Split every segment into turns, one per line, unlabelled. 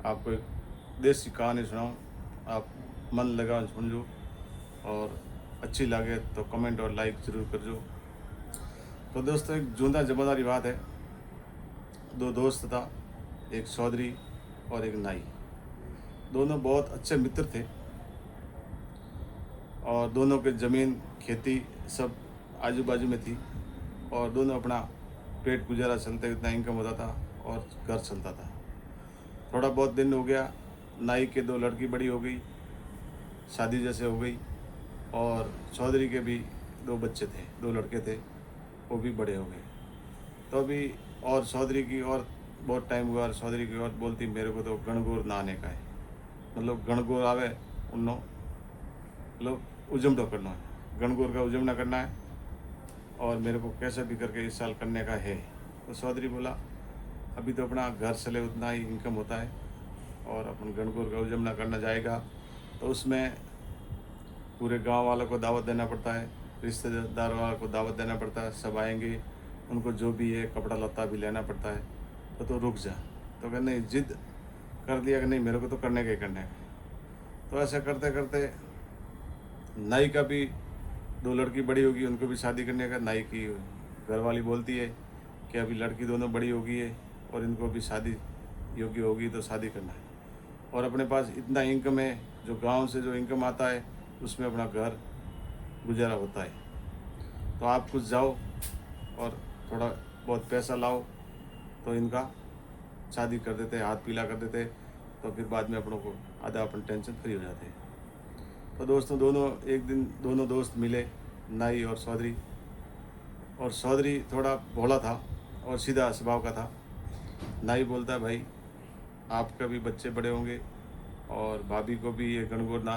आपको एक देसी कहानी सुनाऊँ, आप मन लगा सुनजो और अच्छी लगे तो कमेंट और लाइक ज़रूर करजो। तो दोस्तों, एक जूंदा जमादारी बात है। दो दोस्त था, एक चौधरी और एक नाई। दोनों बहुत अच्छे मित्र थे और दोनों के ज़मीन खेती सब आजू बाजू में थी और दोनों अपना पेट गुजारा चलते, इतना इनकम होता था और घर चलता था। थोड़ा बहुत दिन हो गया, नाई के दो लड़की बड़ी हो गई, शादी जैसे हो गई, और चौधरी के भी दो बच्चे थे, दो लड़के थे, वो भी बड़े हो गए। तो अभी और चौधरी की और बहुत टाइम हुआ और चौधरी की और बोलती मेरे को तो गणगौर नहाने का है, मतलब गणगौर आवे उन्नो, मतलब उजमटो करना है, गणगौर का उजमना करना है और मेरे को कैसे भी करके इस साल करने का है। तो चौधरी बोला अभी तो अपना घर चले उतना ही इनकम होता है और अपन गणगौर का उजमना करना जाएगा तो उसमें पूरे गांव वालों को दावत देना पड़ता है, रिश्तेदार वालों को दावत देना पड़ता है, सब आएंगे, उनको जो भी है कपड़ा लत्ता भी लेना पड़ता है। तो रुक जा। तो कहने नहीं, जिद कर दिया कि नहीं मेरे को तो करने का ही करने का। तो ऐसा करते करते नाई का भी दो लड़की बड़ी होगी, उनको भी शादी करने का। नाई की घरवाली बोलती है कि अभी लड़की दोनों बड़ी हो गई है और इनको भी शादी योग्य होगी तो शादी करना है और अपने पास इतना इनकम है, जो गांव से जो इनकम आता है उसमें अपना घर गुजारा होता है। तो आप कुछ जाओ और थोड़ा बहुत पैसा लाओ तो इनका शादी कर देते, हाथ पीला कर देते, तो फिर बाद में अपनों को आधा अपन टेंशन फ्री हो जाते हैं। तो दोस्तों, दोनों एक दिन दोनों दोस्त मिले, नाई और चौधरी। और चौधरी थोड़ा भोला था और सीधा स्वभाव का था। नाई बोलता है भाई आपका भी बच्चे बड़े होंगे और भाभी को भी ये गणगौर ना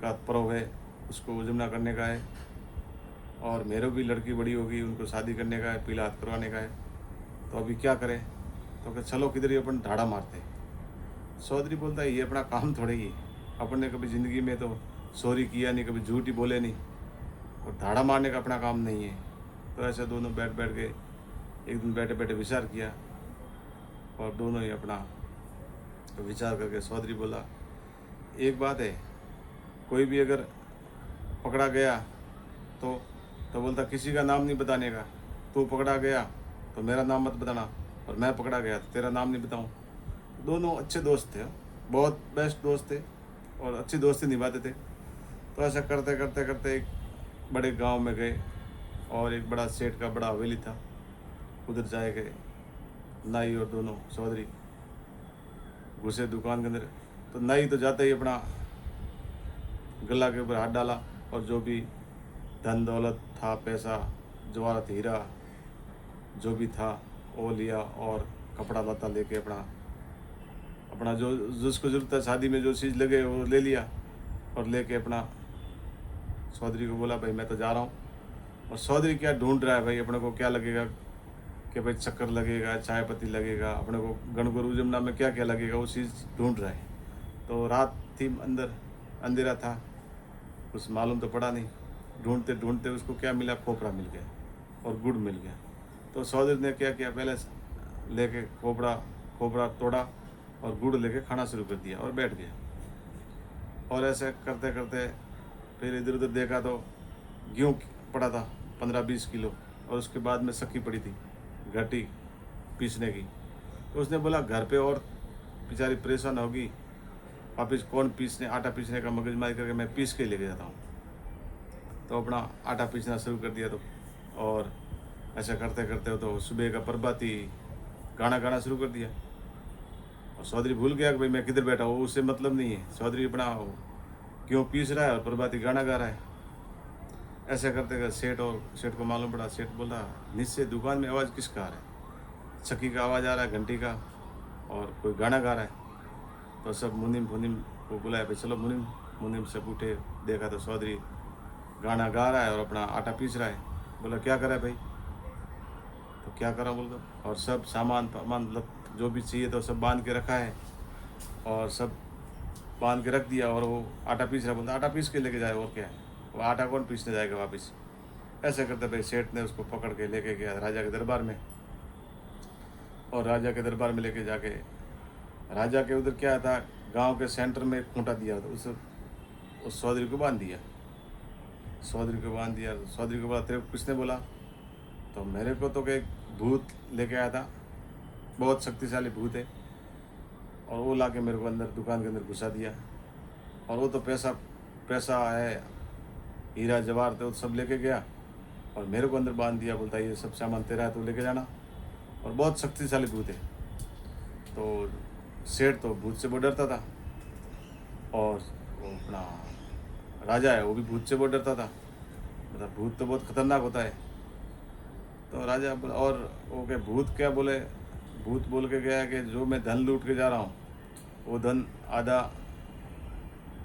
का पर्व है, उसको उजमना करने का है, और मेरे भी लड़की बड़ी होगी, उनको शादी करने का है, पीला हाथ करवाने का है, तो अभी क्या करें। तो कहे चलो किधर ही अपन ढाड़ा मारते। चौधरी बोलता है ये अपना काम थोड़े ही है, अपन ने कभी ज़िंदगी में तो चोरी किया नहीं, कभी झूठ ही बोले नहीं, और धाड़ा मारने का अपना काम नहीं है। तो ऐसे दोनों बैठ बैठ के एक दिन बैठे बैठे विचार किया और दोनों ही अपना विचार करके चौधरी बोला एक बात है, कोई भी अगर पकड़ा गया तो बोलता किसी का नाम नहीं बताने का, तू पकड़ा गया तो मेरा नाम मत बताना और मैं पकड़ा गया तो तेरा नाम नहीं बताऊँ। दोनों अच्छे दोस्त थे, बहुत बेस्ट दोस्त थे और अच्छी दोस्ती निभाते थे। तो ऐसा करते करते करते एक बड़े गांव में गए और एक बड़ा सेठ का बड़ा हवेली था, उधर जाए गए। नाई और दोनों चौधरी घुसे दुकान के अंदर। तो नाई तो जाते ही अपना गला के ऊपर हाथ डाला और जो भी धन दौलत था, पैसा जवाहरात हीरा जो भी था वो लिया और कपड़ा लता लेके अपना अपना जो जिसको जरूरत है शादी में जो चीज़ लगे वो ले लिया और लेके अपना चौधरी को बोला भाई मैं तो जा रहा हूँ। और चौधरी क्या ढूंढ रहा है भाई, अपने को क्या लगेगा कि भाई चक्कर लगेगा, चाय पत्ती लगेगा, अपने को गणगौर उजमना में क्या क्या लगेगा वो चीज़ ढूंढ रहा है। तो रात थी, अंदर अंधेरा था, कुछ मालूम तो पड़ा नहीं। ढूंढते ढूंढते उसको क्या मिला, खोपड़ा मिल गया और गुड़ मिल गया। तो चौधरी ने क्या किया, पहले लेके खोपड़ा तोड़ा और गुड़ लेके खाना शुरू कर दिया और बैठ गया। और ऐसे करते करते फिर इधर उधर देखा तो गेहूँ पड़ा था 15-20 किलो और उसके बाद में सखी पड़ी थी घटी पीसने की। तो उसने बोला घर पे और बेचारी परेशान होगी, वापिस कौन पीसने, आटा पीसने का मगजमारी करके मैं पीस के लेके जाता हूँ। तो अपना आटा पीसना शुरू कर दिया। तो और ऐसा करते करते तो सुबह का प्रभाती गाना गाना शुरू कर दिया और चौधरी भूल गया कि भाई मैं किधर बैठा हूँ, उससे मतलब नहीं है। चौधरी अपना क्यों पीस रहा है और प्रभाती गाना गा रहा है। ऐसा करते करते सेठ को मालूम पड़ा। सेठ बोला नीचे दुकान में आवाज़ किसका आ रहा है, चक्की का आवाज़ आ रहा है, घंटी का, और कोई गाना गा रहा है। तो सब मुनीम फुनीम को बुलाया, भाई चलो मुनीम। मुनीम सब उठे, देखा तो चौधरी गाना गा रहा है और अपना आटा पीस रहा है। बोला क्या करा है भाई, तो क्या करा बोल दो, और सब सामान जो भी चाहिए तो सब बांध के रखा है और सब बांध के रख दिया और वो आटा पीस रहा। बोलता आटा पीस के लेके जाए, और क्या है, वो आटा कौन पीसने जाएगा वापस। ऐसे करते भाई सेठ ने उसको पकड़ के लेके गया राजा के दरबार में, और राजा के दरबार में लेके जाके राजा के उधर क्या था, गांव के सेंटर में एक खूंटा दिया था, उस चौधरी को बांध दिया। चौधरी को बांध दिया, चौधरी को बोला तेरे को किसने बोला? तो मेरे को तो एक भूत लेके आया था, बहुत शक्तिशाली भूत है, और वो लाके मेरे को अंदर दुकान के अंदर घुसा दिया। और वो तो पैसा पैसा है, हीरा जवाहर थे, वो सब लेके गया और मेरे को अंदर बांध दिया। बोलता ये सब सामान तेरा है, तो लेके जाना। और बहुत शक्तिशाली भूत है। तो सेठ तो भूत से बहुत डरता था, और वो अपना राजा है वो भी भूत से बहुत डरता था। मतलब भूत तो बहुत खतरनाक होता है। तो राजा और वो के भूत क्या बोले, भूत बोल के गया कि जो मैं धन लूट के जा रहा हूँ वो धन आधा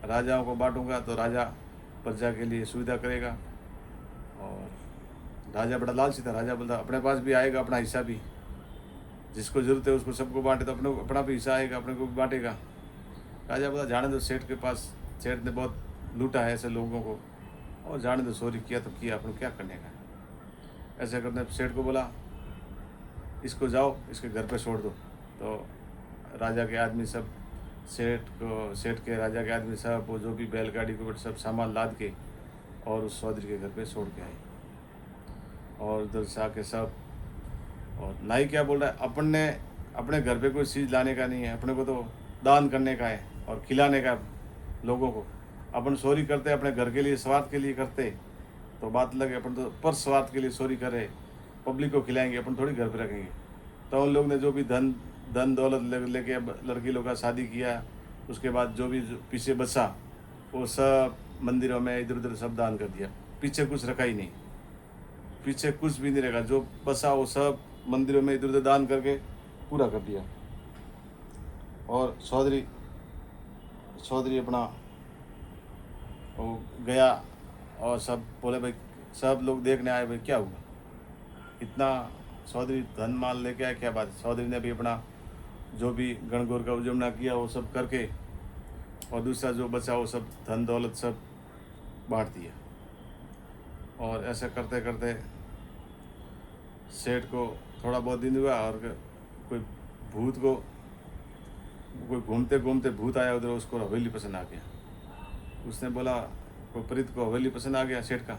राजाओं को बांटूंगा, तो राजा प्रजा के लिए सुविधा करेगा। और राजा बड़ा लालची था। राजा बोलता अपने पास भी आएगा अपना हिस्सा भी, जिसको जरूरत है उसको सबको बांटे, तो अपने अपना भी हिस्सा आएगा, अपने को भी बांटेगा। राजा बोला जाने दो, सेठ के पास, सेठ ने बहुत लूटा है ऐसे लोगों को, और जाने दो, सॉरी किया तो किया, अपने क्या करने का। ऐसे करने सेठ को बोला इसको जाओ इसके घर पे छोड़ दो। तो राजा के आदमी सब सेठ के राजा के आदमी सब वो जो भी बैलगाड़ी को सब सामान लाद के और उस चौधरी के घर पे छोड़ के आए। और उधर से आके सब, और नाई क्या बोल रहा है, अपने घर पे कोई चीज़ लाने का नहीं है, अपने को तो दान करने का है और खिलाने का लोगों को। अपन चोरी करते अपने घर के लिए, स्वार्थ के लिए करते तो बात लगे, अपन तो पर स्वार्थ के लिए चोरी करे, पब्लिक को खिलाएंगे, अपन थोड़ी घर पे रखेंगे। तो उन लोग ने जो भी धन दौलत लेके लड़की लोग का शादी किया, उसके बाद जो भी पीछे बचा वो सब मंदिरों में इधर उधर सब दान कर दिया। पीछे कुछ रखा ही नहीं, पीछे कुछ भी नहीं रखा, जो बचा वो सब मंदिरों में इधर उधर दान करके पूरा कर दिया। और चौधरी अपना वो गया, और सब बोले भाई, सब लोग देखने आए भाई क्या हुआ, इतना चौधरी धन माल लेके आया, क्या बात है। चौधरी ने भी अपना जो भी गणगौर का उजमना किया वो सब करके, और दूसरा जो बचा वो सब धन दौलत सब बांट दिया। और ऐसा करते करते सेठ को थोड़ा बहुत दिन हुआ, और कोई भूत को, कोई घूमते घूमते भूत आया उधर, उसको हवेली पसंद आ गया। उसने बोला, कोई प्रीत को हवेली पसंद आ गया सेठ का,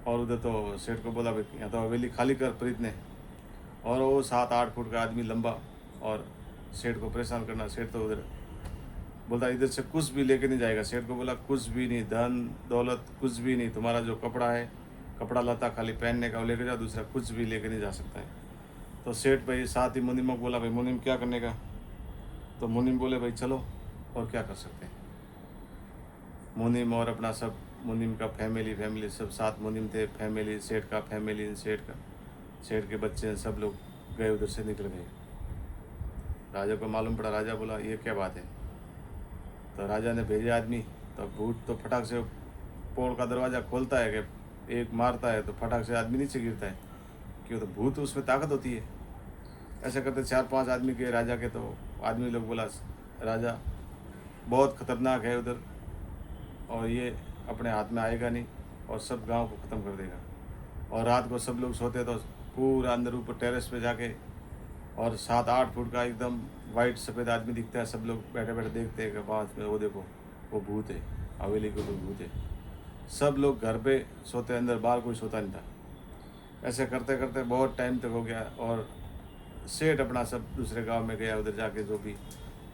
और उधर तो सेठ को बोला भाई यहाँ तो हवेली खाली कर प्रीत ने। और वो 7-8 फुट का आदमी लंबा, और सेठ को परेशान करना। सेठ तो उधर बोलता इधर से कुछ भी लेके नहीं जाएगा। सेठ को बोला कुछ भी नहीं, धन दौलत कुछ भी नहीं, तुम्हारा जो कपड़ा है, कपड़ा लता खाली पहनने का वो लेके जाओ, दूसरा कुछ भी लेके नहीं जा सकता है। तो सेठ भाई साथ ही मुनीम को बोला भाई मुनीम क्या करने का। तो मुनीम बोले भाई चलो, और क्या कर सकते हैं। मुनीम और अपना सब, मुनीम का फैमिली सब साथ, मुनीम थे, फैमिली, सेठ का फैमिली, सेठ के बच्चे सब लोग गए, उधर से निकल गए। राजा को मालूम पड़ा। राजा बोला ये क्या बात है। तो राजा ने भेजे आदमी, तो भूत तो फटाक से पोल का दरवाज़ा खोलता है कि एक मारता है तो फटाक से आदमी नीचे गिरता है, क्यों, तो भूत उसमें ताकत होती है। ऐसे करते 4-5 आदमी के राजा के, तो आदमी लोग बोला राजा बहुत खतरनाक है उधर, और ये अपने हाथ में आएगा नहीं, और सब गांव को ख़त्म कर देगा। और रात को सब लोग सोते तो पूरा अंदर ऊपर टेरेस पे जाके, और 7-8 फुट का एकदम वाइट सफ़ेद आदमी दिखता है, सब लोग बैठे बैठे देखते हैं कि पास में वो देखो वो भूत है, हवेली को कोई भूत है। सब लोग घर पे सोते, अंदर बाहर कोई सोता नहीं था। ऐसे करते करते बहुत टाइम तक हो गया, और सेठ अपना सब दूसरे गांव में गया, उधर जाके जो भी,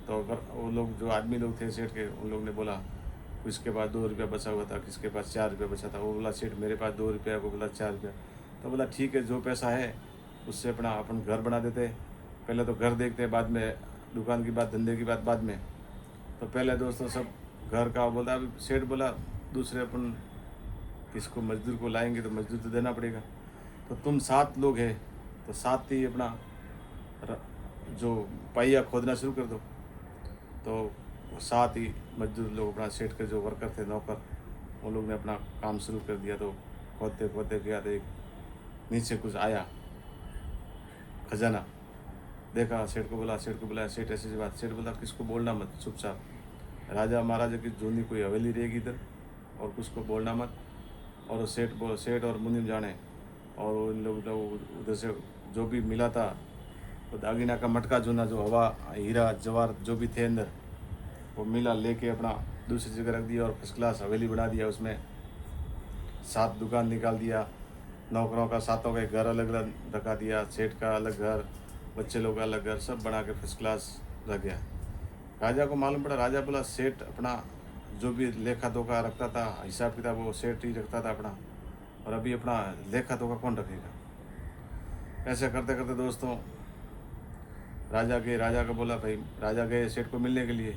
तो वो लोग जो आदमी लोग थे सेठ के, उन लोग ने बोला किसके पास 2 रुपया बचा हुआ था, किसके पास 4 रुपया बचा था। वो बोला सेठ मेरे पास 2 रुपया, वो बोला 4 रुपया। तो बोला ठीक है, जो पैसा है उससे अपना अपन घर बना देते, पहले तो घर देखते हैं, बाद में दुकान की बात, धंधे की बात बाद में। तो पहले दोस्तों सब घर का बोलता। अभी सेठ बोला दूसरे अपन किसको, मजदूर को लाएंगे तो मजदूर तो देना पड़ेगा, तो तुम 7 लोग हैं तो 7 ही अपना जो पाइया खोदना शुरू कर दो। तो 7 ही मजदूर लोग, अपना सेठ के जो वर्कर थे, नौकर, उन लोग ने अपना काम शुरू कर दिया। तो खोदते खोदते गया तो एक नीचे कुछ आया खजाना, देखा, सेठ को बोला, सेठ को बुलाया, सेठ ऐसी बात। सेठ बोला किसको बोलना मत, चुपचाप, राजा महाराजा की जूनी कोई हवेली रहेगी इधर, और कुछ को बोलना मत। और सेठ और मुनीम जाने, और उन लोग उधर से जो भी मिला था तो दागीना का मटका जूना जो हवा हीरा जवाहर जो भी थे अंदर वो मिला लेके अपना दूसरी जगह रख दिया और फर्स्ट क्लास हवेली बना दिया। उसमें 7 दुकान निकाल दिया, नौकरों का 7 का एक घर अलग अलग रखा दिया, सेठ का अलग घर, बच्चे लोग का अलग घर, सब बना के फर्स्ट क्लास रख गया। राजा को मालूम पड़ा, राजा बोला सेठ अपना जो भी लेखा धोखा रखता था, हिसाब किताब वो सेठ ही रखता था अपना, और अभी अपना लेखा धोखा कौन रखेगा। ऐसे करते करते दोस्तों राजा को बोला भाई, राजा गए सेठ को मिलने के लिए।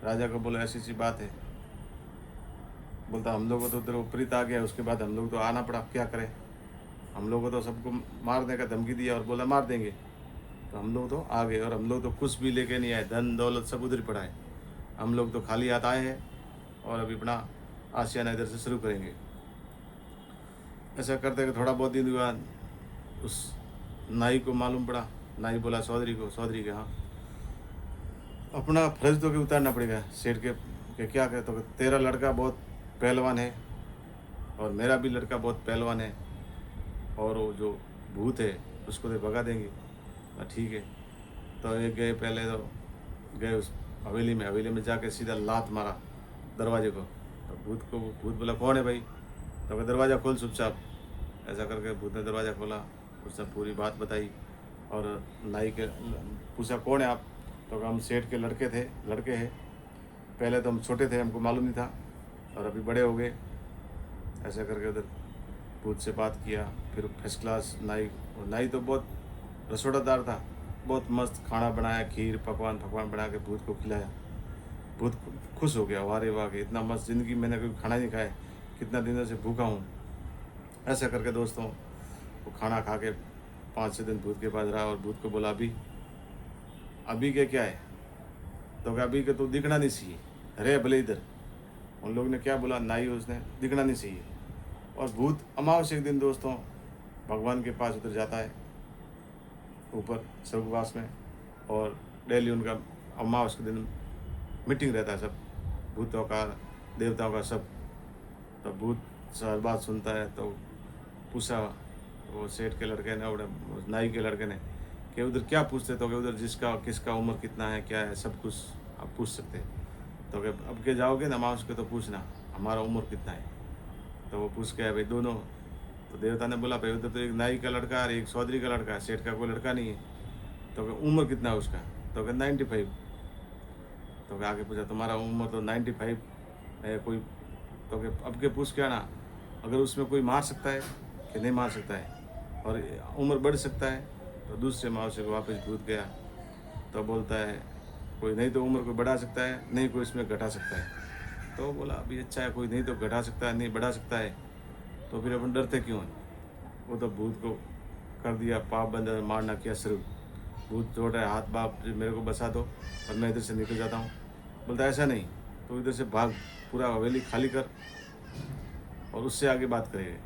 राजा को बोला ऐसी सी बात है। बोलता हम लोग को तो उधर प्रीत आ गया, उसके बाद हम लोग तो आना पड़ा, क्या करें। हम लोग को तो सबको मारने का धमकी दिया और बोला मार देंगे, तो हम लोग तो आ गए और हम लोग तो कुछ भी लेके नहीं आए, धन दौलत सब उधर पड़ा है। हम लोग तो खाली हाथ आए हैं और अभी अपना आशियाना इधर से शुरू करेंगे। ऐसा करते कि थोड़ा बहुत दिन हुआ, उस नाई को मालूम पड़ा। नाई बोला चौधरी के हाँ अपना फर्ज तो के उतारना पड़ेगा सेठ के क्या कहते तो तेरा लड़का बहुत पहलवान है और मेरा भी लड़का बहुत पहलवान है, और वो जो भूत है उसको तो भगा देंगे। ठीक है, तो एक गए, पहले तो गए उस हवेली में जाके सीधा लात मारा दरवाजे को। तो भूत बोला कौन है भाई, तो दरवाज़ा खोल चुपचाप। ऐसा करके भूत ने दरवाज़ा खोला, उसने पूरी बात बताई और नाई के पूछा कौन है आप, तो हम सेठ के लड़के हैं। पहले तो हम छोटे थे, हमको मालूम नहीं था, और अभी बड़े हो गए। ऐसा करके उधर भूत से बात किया। फिर फर्स्ट क्लास नाई तो बहुत रसोड़ादार था, बहुत मस्त खाना बनाया, खीर पकवान बना के भूत को खिलाया। भूत खुश हो गया, वारे वाह के इतना मस्त ज़िंदगी मैंने कोई खाना नहीं खाया, कितना दिनों से भूखा हूँ। ऐसा करके दोस्तों वो खाना खा के 5-6 दिन भूत के पास रहा और भूत को बोला अभी के क्या है, तो क्या अभी के तो दिखना नहीं चाहिए, रे भले इधर। उन लोग ने क्या बोला, नाई उसने दिखना नहीं चाहिए। और भूत अमावस्या के दिन दोस्तों भगवान के पास उतर जाता है ऊपर स्वर्गवास में, और डेली उनका अमावस्या के दिन मीटिंग रहता है, सब भूतों का देवताओं का सब। तो भूत हर बात सुनता है। तो पूछा वो सेठ के लड़के ने और नाई के लड़के ने कि उधर क्या पूछते, तो कि उधर किसका उम्र कितना है, क्या है, सब कुछ आप पूछ सकते हैं। तो कि अब के जाओगे ना अमावस्या के तो पूछना हमारा उम्र कितना है। तो वो पूछ के भाई दोनों। तो देवता ने बोला भाई उधर तो एक नाई का लड़का और एक चौधरी का लड़का है, सेठ का कोई लड़का नहीं है। तो कि उम्र कितना है उसका, तो कि 95। तो कि आगे पूछा तुम्हारा उम्र तो 95 है कोई, तो कि अब के पूछ के आना अगर उसमें कोई मार सकता है कि नहीं मार सकता है और उम्र बढ़ सकता है। तो दूसरे अमावस्या को वापस भूत गया तो बोलता है कोई नहीं तो उम्र को बढ़ा सकता है, नहीं कोई इसमें घटा सकता है। तो बोला अभी अच्छा है, कोई नहीं तो घटा सकता है, नहीं बढ़ा सकता है, तो फिर अपन डरते क्यों हैं। वो तो भूत को कर दिया पाप बंद, मारना किया शुरू। भूत छोड़ रहा है हाथ, बाप मेरे को बसा दो और मैं इधर से निकल जाता हूँ। बोलता ऐसा नहीं, तो इधर से भाग, पूरा हवेली खाली कर और उससे आगे बात करेंगे।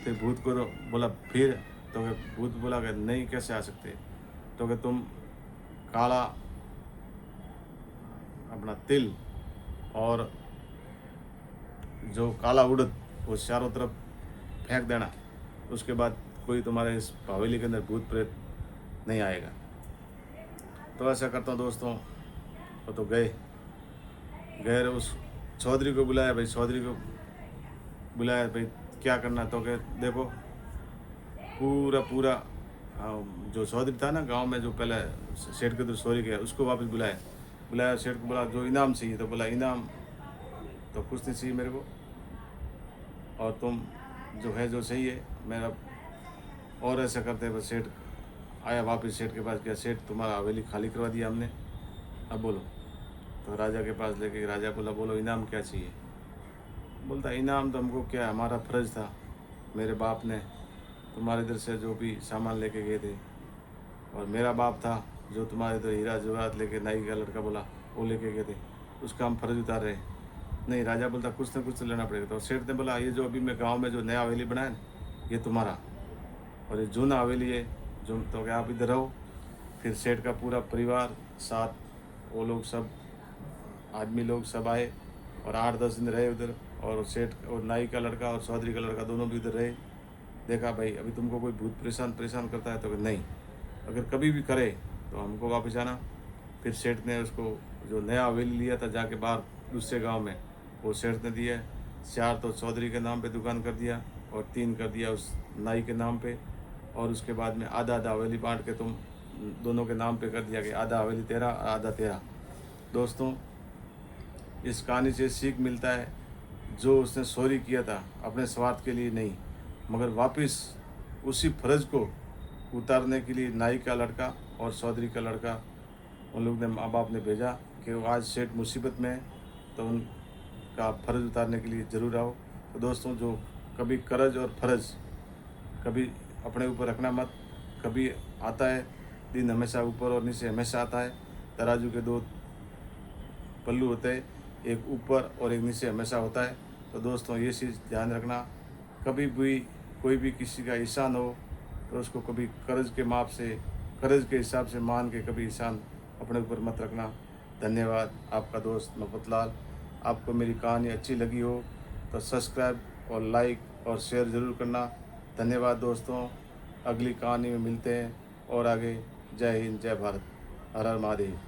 फिर भूत को तो बोला फिर, तो भूत बोला कि नहीं कैसे आ सकते, तो कि तुम काला अपना तिल और जो काला उड़द वो चारों तरफ फेंक देना, उसके बाद कोई तुम्हारे इस हवेली के अंदर भूत प्रेत नहीं आएगा। तो ऐसा करता हूँ दोस्तों। वो तो गए उस चौधरी को बुलाया भाई क्या करना, तो कि देखो पूरा जो चौधरी था ना गांव में, जो पहले सेठ के तो सॉरी गया, उसको वापस बुलाया। सेठ को बोला जो इनाम चाहिए, तो बोला इनाम तो कुछ नहीं चाहिए मेरे को, और तुम जो है जो सही है मेरा। और ऐसा करते बस सेठ आया वापस, सेठ के पास गया, सेठ तुम्हारा हवेली खाली करवा दिया हमने, अब बोलो। तो राजा के पास लेके राजा बोला बोलो इनाम क्या चाहिए। बोलता इनाम तो हमको क्या, हमारा फ़र्ज था, मेरे बाप ने तुम्हारे इधर से जो भी सामान लेके गए थे, और मेरा बाप था जो तुम्हारे इधर हीरा जवाहरात लेके नाई का लड़का बोला वो लेके गए थे, उसका हम फर्ज उतार रहे। नहीं, राजा बोलता कुछ ना कुछ तो लेना पड़ेगा। तो सेठ ने बोला ये जो अभी मैं गाँव में जो नया हवेली बनाया ना ये तुम्हारा, और ये जूना हवेली है जो, तो क्या आप इधर रहो। फिर सेठ का पूरा परिवार साथ, वो लोग सब आदमी लोग सब आए और 8-10 दिन रहे उधर, और सेठ और नाई का लड़का और चौधरी का लड़का दोनों भी उधर रहे। देखा भाई अभी तुमको कोई भूत परेशान करता है, तो नहीं अगर कभी भी करे तो हमको वापस आना। फिर सेठ ने उसको जो नया हवेली लिया था जाके बाहर दूसरे गांव में, वो सेठ ने दिया। 4 तो चौधरी के नाम पे दुकान कर दिया और 3 कर दिया उस नाई के नाम पे। और उसके बाद में आधा आधा हवेली बांट के तुम दोनों के नाम पे कर दिया कि आधा हवेली तेरा आधा तेरा। दोस्तों, इस कहानी से सीख मिलता है, जो उसने सॉरी किया था अपने स्वार्थ के लिए नहीं, मगर वापस उसी फर्ज को उतारने के लिए नाई का लड़का और चौधरी का लड़का, उन लोग ने माँ बाप ने भेजा कि वो आज सेठ मुसीबत में है तो उनका फ़र्ज़ उतारने के लिए ज़रूर आओ। तो दोस्तों, जो कभी कर्ज और फ़र्ज़ कभी अपने ऊपर रखना मत। कभी आता है दिन, हमेशा ऊपर और नीचे हमेशा आता है। तराजू के 2 पल्लू होते हैं, एक ऊपर और एक नीचे हमेशा होता है। तो दोस्तों, ये चीज़ ध्यान रखना। कभी भी कोई भी किसी का एहसान हो तो उसको कभी कर्ज के माप से, कर्ज के हिसाब से मान के कभी एहसान अपने ऊपर मत रखना। धन्यवाद। आपका दोस्त नफ़त-लाल। आपको मेरी कहानी अच्छी लगी हो तो सब्सक्राइब और लाइक और शेयर ज़रूर करना। धन्यवाद दोस्तों। अगली कहानी में मिलते हैं और आगे। जय हिंद, जय भारत, हर हर महादेव।